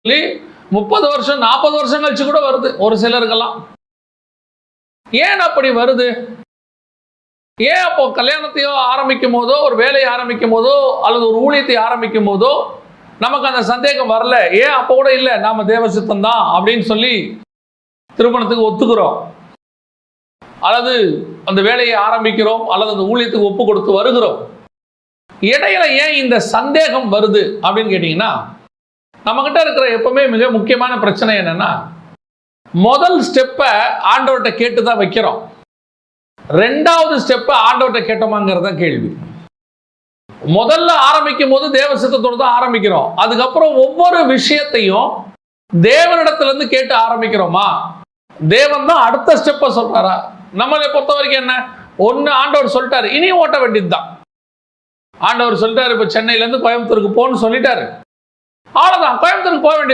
30 வருஷம் 40 வருஷம் கழிச்சு கூட வருது ஒரு சிலருக்கெல்லாம். ஏன் அப்படி வருது? ஏன் அப்போ கல்யாணத்தையோ ஆரம்பிக்கும் போதோ, ஒரு வேலையை ஆரம்பிக்கும் போதோ, அல்லது ஒரு ஊழியத்தை ஆரம்பிக்கும் போதோ நமக்கு அந்த சந்தேகம் வரல? ஏன் அப்போ கூட இல்லை, நாம தேவ சித்தம் தான் அப்படின்னு சொல்லி திருமணத்துக்கு ஒத்துக்கிறோம், அல்லது அந்த வேலையை ஆரம்பிக்கிறோம், அல்லது அந்த ஊழியத்துக்கு ஒப்பு கொடுத்து வருகிறோம். இடையில ஏன் இந்த சந்தேகம் வருது அப்படின்னு கேட்டீங்கன்னா, நம்ம கிட்ட இருக்கிற எப்பவுமே மிக முக்கியமான பிரச்சனை என்னன்னா, முதல் ஸ்டெப்பை ஆண்டவர்கிட்ட கேட்டு தான் வைக்கிறோம், ரெண்டாவது ஸ்டெப்பை ஆண்டவர்கிட்ட கேட்டோமாங்கிறத கேள்வி. முதல்ல ஆரம்பிக்கும் போது தேவ சித்தத்தோடு தான் ஆரம்பிக்கிறோம். அதுக்கப்புறம் ஒவ்வொரு விஷயத்தையும் தேவனிடத்திலிருந்து கேட்டு ஆரம்பிக்கிறோமா? தேவன் தான் அடுத்த ஸ்டெப்பை சொல்றாரா? நம்மளை பொறுத்த வரைக்கும் என்ன, ஒன்னு ஆண்டவர் சொல்லிட்டாரு, இனி ஓட்ட வேண்டியது தான். ஆண்டவர் சொல்லிட்டாரு, இப்ப சென்னையிலேருந்து கோயம்புத்தூருக்கு போன்னு சொல்லிட்டாரு, அவ்வளவுதான், கோயம்புத்தூருக்கு போக வேண்டியது.